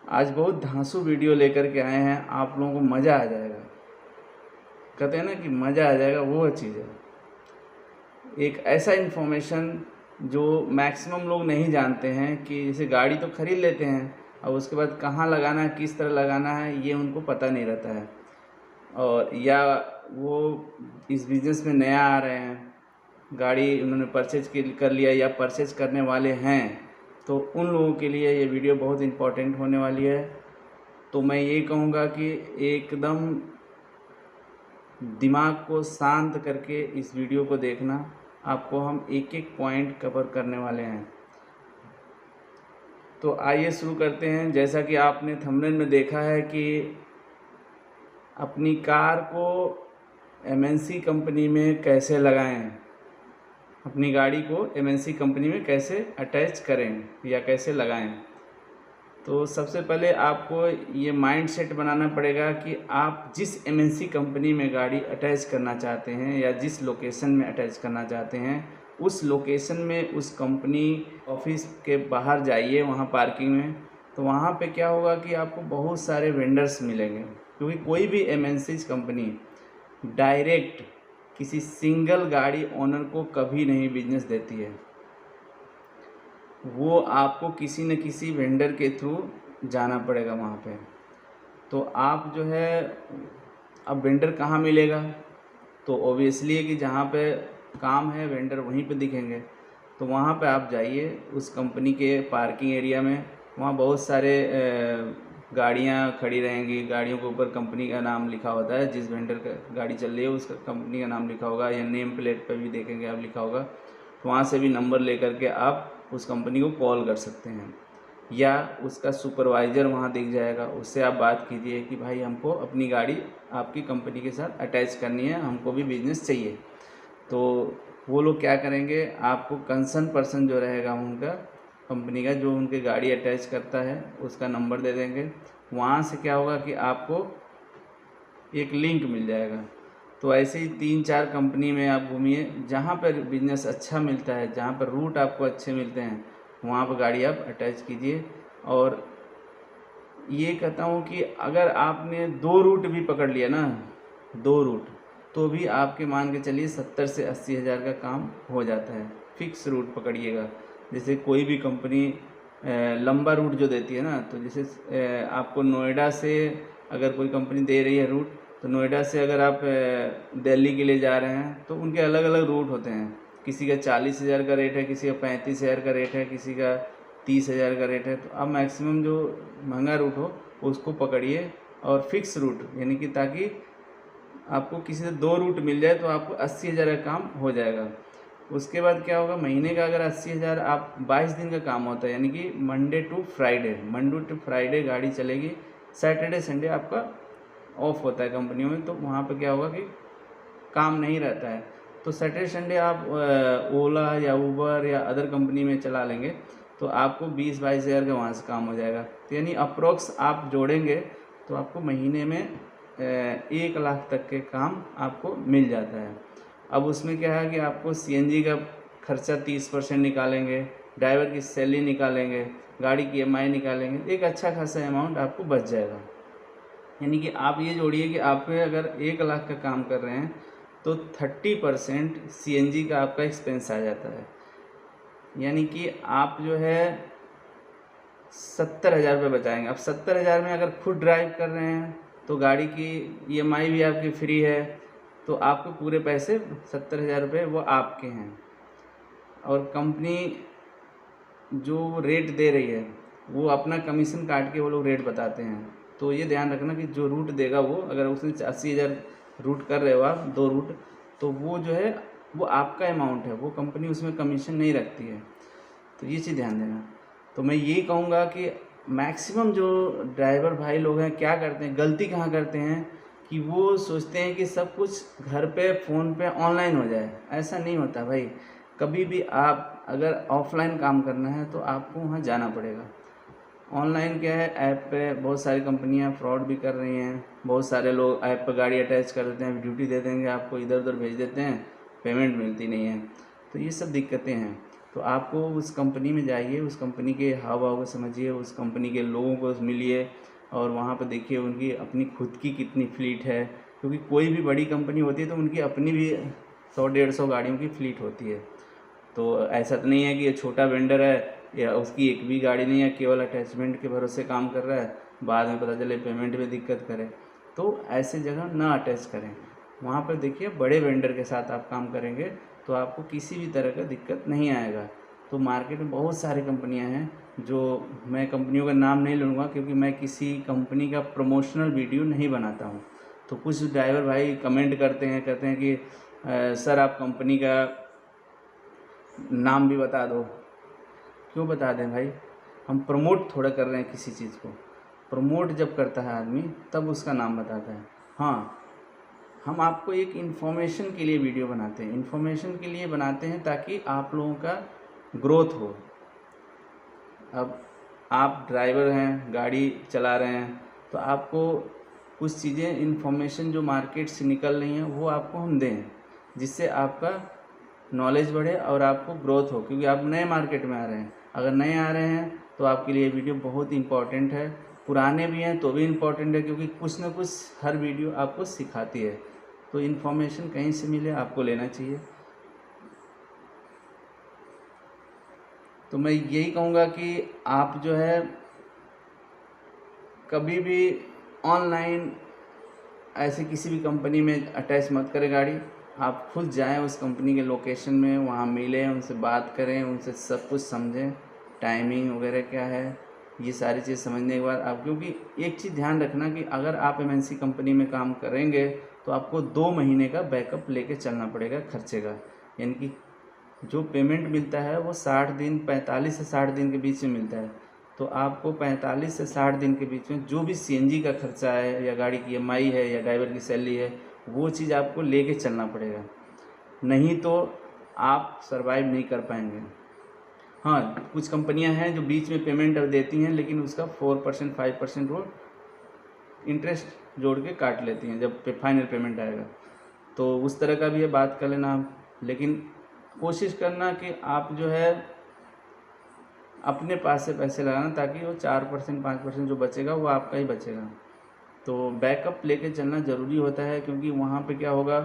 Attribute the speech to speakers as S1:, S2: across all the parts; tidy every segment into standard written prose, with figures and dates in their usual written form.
S1: आज बहुत धांसू वीडियो लेकर के आए हैं, आप लोगों को मज़ा आ जाएगा। कहते हैं ना कि मज़ा आ जाएगा, वो चीज़ है। एक ऐसा इन्फॉर्मेशन जो मैक्सिमम लोग नहीं जानते हैं कि जैसे गाड़ी तो खरीद लेते हैं और उसके बाद कहाँ लगाना है, किस तरह लगाना है, ये उनको पता नहीं रहता है। और या वो इस बिज़नेस में नया आ रहे हैं, गाड़ी उन्होंने परचेज कर लिया या परचेज करने वाले हैं, तो उन लोगों के लिए ये वीडियो बहुत इम्पोर्टेंट होने वाली है। तो मैं ये कहूँगा कि एकदम दिमाग को शांत करके इस वीडियो को देखना। आपको हम एक एक पॉइंट कवर करने वाले हैं। तो आइए शुरू करते हैं। जैसा कि आपने थंबनेल में देखा है कि अपनी कार को एमएनसी कंपनी में कैसे लगाएं, अपनी गाड़ी को एमएनसी कंपनी में कैसे अटैच करें या कैसे लगाएं। तो सबसे पहले आपको ये माइंड सेट बनाना पड़ेगा कि आप जिस एमएनसी कंपनी में गाड़ी अटैच करना चाहते हैं या जिस लोकेशन में अटैच करना चाहते हैं, उस लोकेशन में उस कंपनी ऑफिस के बाहर जाइए, वहाँ पार्किंग में। तो वहाँ पे क्या होगा कि आपको बहुत सारे वेंडर्स मिलेंगे, क्योंकि कोई भी एमएनसी कंपनी डायरेक्ट किसी सिंगल गाड़ी ओनर को कभी नहीं बिजनेस देती है। वो आपको किसी न किसी वेंडर के थ्रू जाना पड़ेगा वहाँ पे। तो आप जो है, अब वेंडर कहाँ मिलेगा? तो ओबियसली है कि जहाँ पे काम है वेंडर वहीं पे दिखेंगे। तो वहाँ पे आप जाइए उस कंपनी के पार्किंग एरिया में। वहाँ बहुत सारे गाड़ियाँ खड़ी रहेंगी, गाड़ियों के ऊपर कंपनी का नाम लिखा होता है। जिस वेंडर का गाड़ी चल रही है उसका कंपनी का नाम लिखा होगा, या नेम प्लेट पर भी देखेंगे आप लिखा होगा। तो वहाँ से भी नंबर लेकर के आप उस कंपनी को कॉल कर सकते हैं, या उसका सुपरवाइज़र वहाँ दिख जाएगा, उससे आप बात कीजिए कि भाई हमको अपनी गाड़ी आपकी कंपनी के साथ अटैच करनी है, हमको भी बिजनेस चाहिए। तो वो लोग क्या करेंगे, आपको कंसर्न पर्सन जो रहेगा उनका कंपनी का, जो उनके गाड़ी अटैच करता है, उसका नंबर दे देंगे। वहाँ से क्या होगा कि आपको एक लिंक मिल जाएगा। तो ऐसे ही 3-4 कंपनी में आप घूमिए, जहाँ पर बिजनेस अच्छा मिलता है, जहाँ पर रूट आपको अच्छे मिलते हैं, वहाँ पर गाड़ी आप अटैच कीजिए। और ये कहता हूँ कि अगर आपने 2 रूट भी पकड़ लिया ना, 2 रूट, तो भी आपके मान के चलिए 70 से 80 हज़ार का काम हो जाता है। फिक्स रूट पकड़िएगा। जैसे कोई भी कंपनी लंबा रूट जो देती है ना, तो जैसे आपको नोएडा से अगर कोई कंपनी दे रही है रूट, तो नोएडा से अगर आप दिल्ली के लिए जा रहे हैं तो उनके अलग अलग रूट होते हैं। किसी का 40,000 का रेट है, किसी का 35,000 का रेट है, किसी का 30,000 का रेट है। तो आप मैक्सिमम जो महंगा रूट हो उसको पकड़िए, और फिक्स रूट, यानी कि ताकि आपको किसी से 2 रूट मिल जाए तो आपको 80,000 का काम हो जाएगा। उसके बाद क्या होगा, महीने का अगर 80,000, आप 22 दिन का काम होता है, यानी कि मंडे टू फ्राइडे गाड़ी चलेगी। सैटरडे संडे आपका ऑफ होता है कंपनियों में, तो वहाँ पे क्या होगा कि काम नहीं रहता है। तो सैटरडे संडे आप ओला या ऊबर या अदर कंपनी में चला लेंगे, तो आपको 20-22 हज़ार का वहाँ से काम हो जाएगा। तो यानी अप्रोक्स आप जोड़ेंगे तो आपको महीने में 1 लाख तक के काम आपको मिल जाता है। अब उसमें क्या है कि आपको सीएनजी का खर्चा 30% निकालेंगे, ड्राइवर की सैलरी निकालेंगे, गाड़ी की ईएमआई निकालेंगे, एक अच्छा खासा अमाउंट आपको बच जाएगा। यानी कि आप ये जोड़िए कि आप अगर 1 लाख का काम कर रहे हैं तो 30% सीएनजी का आपका एक्सपेंस आ जाता है। यानी कि आप जो है 70,000 रुपये बचाएंगे। अब 70,000 में अगर खुद ड्राइव कर रहे हैं तो गाड़ी की ईएमआई भी आपकी फ्री है, तो आपको पूरे पैसे 70,000 रुपये वो आपके हैं। और कंपनी जो रेट दे रही है वो अपना कमीशन काट के वो लोग रेट बताते हैं। तो ये ध्यान रखना कि जो रूट देगा वो, अगर उसने 80,000 रूट कर रहे हो आप 2 रूट, तो वो जो है वो आपका अमाउंट है, वो कंपनी उसमें कमीशन नहीं रखती है। तो ये चीज़ ध्यान देना। तो मैं यही कहूँगा कि मैक्सिमम जो ड्राइवर भाई लोग हैं क्या करते हैं, गलती कहाँ करते हैं कि वो सोचते हैं कि सब कुछ घर पे फ़ोन पे ऑनलाइन हो जाए। ऐसा नहीं होता भाई। कभी भी आप अगर ऑफलाइन काम करना है तो आपको वहाँ जाना पड़ेगा। ऑनलाइन क्या है, ऐप पे बहुत सारी कंपनियां फ्रॉड भी कर रही हैं। बहुत सारे लोग ऐप पर गाड़ी अटैच कर देते हैं, ड्यूटी दे देंगे आपको, इधर उधर भेज देते हैं, पेमेंट मिलती नहीं है। तो ये सब दिक्कतें हैं। तो आपको उस कंपनी में जाइए, उस कंपनी के हाव भाव को समझिए, उस कंपनी के लोगों को मिलिए और वहाँ पर देखिए उनकी अपनी खुद की कितनी फ्लीट है, क्योंकि कोई भी बड़ी कंपनी होती है तो उनकी अपनी भी 100-150 गाड़ियों की फ्लीट होती है। तो ऐसा तो नहीं है कि ये छोटा वेंडर है या उसकी एक भी गाड़ी नहीं है, केवल अटैचमेंट के भरोसे काम कर रहा है, बाद में पता चले पेमेंट में दिक्कत करे। तो ऐसे जगह ना अटैच करें। वहाँ पर देखिए बड़े वेंडर के साथ आप काम करेंगे तो आपको किसी भी तरह का दिक्कत नहीं आएगा। तो मार्केट में बहुत सारी कंपनियां हैं, जो मैं कंपनियों का नाम नहीं लूँगा क्योंकि मैं किसी कंपनी का प्रमोशनल वीडियो नहीं बनाता हूँ। तो कुछ ड्राइवर भाई कमेंट करते हैं, कहते हैं कि सर आप कंपनी का नाम भी बता दो। क्यों बता दें भाई, हम प्रमोट थोड़ा कर रहे हैं किसी चीज़ को। प्रमोट जब करता है आदमी तब उसका नाम बताता है। हाँ, हम आपको एक इन्फॉर्मेशन के लिए वीडियो बनाते हैं, इन्फॉर्मेशन के लिए बनाते हैं ताकि आप लोगों का ग्रोथ हो। अब आप ड्राइवर हैं, गाड़ी चला रहे हैं, तो आपको कुछ चीज़ें इन्फॉर्मेशन जो मार्केट से निकल रही हैं वो आपको हम दें, जिससे आपका नॉलेज बढ़े और आपको ग्रोथ हो, क्योंकि आप नए मार्केट में आ रहे हैं। अगर नए आ रहे हैं तो आपके लिए वीडियो बहुत इम्पॉर्टेंट है, पुराने भी हैं तो भी इम्पॉर्टेंट है, क्योंकि कुछ ना कुछ हर वीडियो आपको सिखाती है। तो इन्फॉर्मेशन कहीं से मिले आपको लेना चाहिए। तो मैं यही कहूँगा कि आप जो है कभी भी ऑनलाइन ऐसे किसी भी कंपनी में अटैच मत करें गाड़ी। आप खुद जाएं उस कंपनी के लोकेशन में, वहाँ मिलें, उनसे बात करें, उनसे सब कुछ समझें, टाइमिंग वगैरह क्या है, ये सारी चीज़ समझने के बाद आप, क्योंकि एक चीज़ ध्यान रखना कि अगर आप एमएनसी कंपनी में काम करेंगे तो आपको 2 महीने का बैकअप लेके चलना पड़ेगा खर्चे का। यानी कि जो पेमेंट मिलता है वो 60 दिन, 45 से 60 दिन के बीच में मिलता है। तो आपको 45 से 60 दिन के बीच में जो भी सीएनजी का खर्चा है या गाड़ी की ईएमआई है या ड्राइवर की सैलरी है, वो चीज़ आपको लेके चलना पड़ेगा, नहीं तो आप सर्वाइव नहीं कर पाएंगे। हाँ, कुछ कंपनियां हैं जो बीच में पेमेंट देती हैं, लेकिन उसका 4% 5% वो इंटरेस्ट जोड़ के काट लेती हैं जब फाइनल पेमेंट आएगा। तो उस तरह का भी है, बात कर लेना आप। लेकिन कोशिश करना कि आप जो है अपने पास से पैसे लगाना, ताकि वो 4% 5% जो बचेगा वो आपका ही बचेगा। तो बैकअप लेके चलना ज़रूरी होता है, क्योंकि वहाँ पे क्या होगा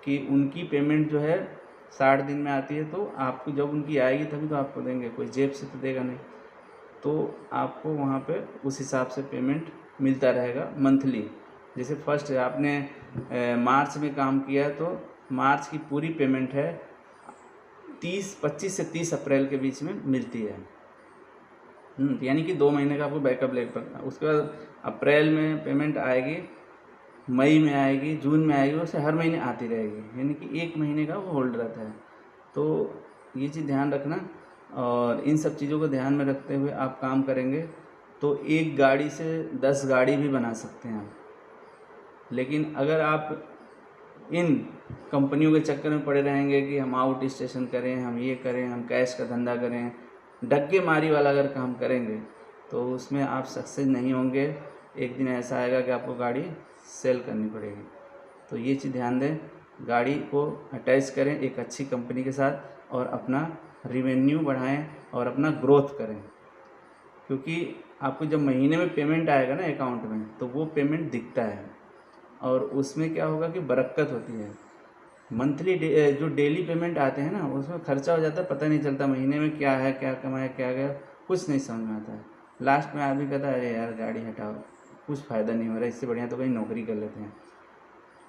S1: कि उनकी पेमेंट जो है 60 दिन में आती है, तो आपको जब उनकी आएगी तभी तो आपको देंगे, कोई जेब से तो देगा नहीं। तो आपको वहाँ पे उस हिसाब से पेमेंट मिलता रहेगा मंथली। जैसे फर्स्ट आपने मार्च में काम किया तो मार्च की पूरी पेमेंट है 25 से 30 अप्रैल के बीच में मिलती है। यानी कि 2 महीने का आपको बैकअप लेकर पड़ता है। उसके बाद अप्रैल में पेमेंट आएगी, मई में आएगी, जून में आएगी, उससे हर महीने आती रहेगी, यानी कि 1 महीने का वो होल्ड रहता है। तो ये चीज़ ध्यान रखना, और इन सब चीज़ों को ध्यान में रखते हुए आप काम करेंगे तो एक गाड़ी से 10 गाड़ी भी बना सकते हैं आप। लेकिन अगर आप इन कंपनियों के चक्कर में पड़े रहेंगे कि हम आउट स्टेशन करें, हम ये करें, हम कैश का धंधा करें, डग्गे मारी वाला अगर काम करेंगे तो उसमें आप सक्सेस नहीं होंगे। एक दिन ऐसा आएगा कि आपको गाड़ी सेल करनी पड़ेगी। तो ये चीज़ ध्यान दें, गाड़ी को अटैच करें एक अच्छी कंपनी के साथ और अपना रिवेन्यू बढ़ाएं और अपना ग्रोथ करें, क्योंकि आपको जब महीने में पेमेंट आएगा ना अकाउंट में, तो वो पेमेंट दिखता है और उसमें क्या होगा कि बरकत होती है। मंथली जो डेली पेमेंट आते हैं ना, उसमें खर्चा हो जाता है, पता नहीं चलता महीने में क्या है, क्या कमाया, क्या गया, कुछ नहीं समझ में आता है। लास्ट में आदमी कहता है अरे यार गाड़ी हटाओ, कुछ फ़ायदा नहीं हो रहा, इससे बढ़िया तो कहीं नौकरी कर लेते हैं।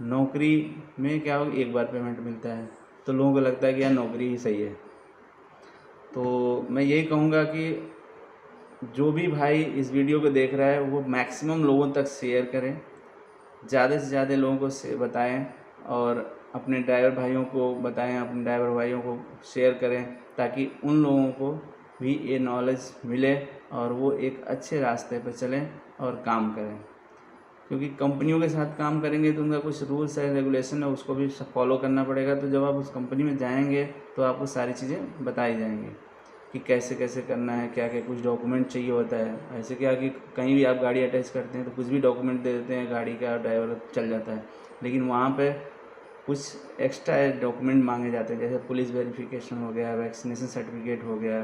S1: नौकरी में क्या होगा, एक बार पेमेंट मिलता है तो लोगों को लगता है कि यार नौकरी ही सही है। तो मैं यही कहूँगा कि जो भी भाई इस वीडियो को देख रहा है वो मैक्सिमम लोगों तक शेयर करें, ज़्यादा से ज़्यादा लोगों को बताएं और अपने ड्राइवर भाइयों को बताएं, अपने ड्राइवर भाइयों को शेयर करें, ताकि उन लोगों को भी ये नॉलेज मिले और वो एक अच्छे रास्ते पर चलें और काम करें। क्योंकि कंपनियों के साथ काम करेंगे तो उनका कुछ रूल्स एंड रेगुलेशन है, उसको भी फॉलो करना पड़ेगा। तो जब आप उस कंपनी में जाएंगे तो आपको सारी चीज़ें बताई जाएंगी कि कैसे कैसे करना है, क्या क्या कुछ डॉक्यूमेंट चाहिए होता है। ऐसे क्या कि कहीं भी आप गाड़ी अटैच करते हैं तो कुछ भी डॉक्यूमेंट दे देते हैं, गाड़ी का ड्राइवर चल जाता है। लेकिन वहाँ पे कुछ एक्स्ट्रा डॉक्यूमेंट मांगे जाते हैं, जैसे पुलिस वेरिफिकेशन हो गया, वैक्सीनेशन सर्टिफिकेट हो गया,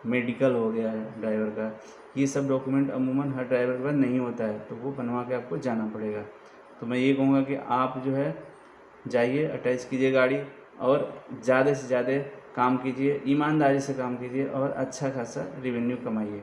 S1: मेडिकल हो गया ड्राइवर का। ये सब डॉक्यूमेंट अमूमन हर ड्राइवर के पास नहीं होता है, तो वो बनवा के आपको जाना पड़ेगा। तो मैं ये कहूँगा कि आप जो है जाइए, अटैच कीजिए गाड़ी और ज़्यादा से ज़्यादा काम कीजिए, ईमानदारी से काम कीजिए और अच्छा खासा रेवेन्यू कमाइए।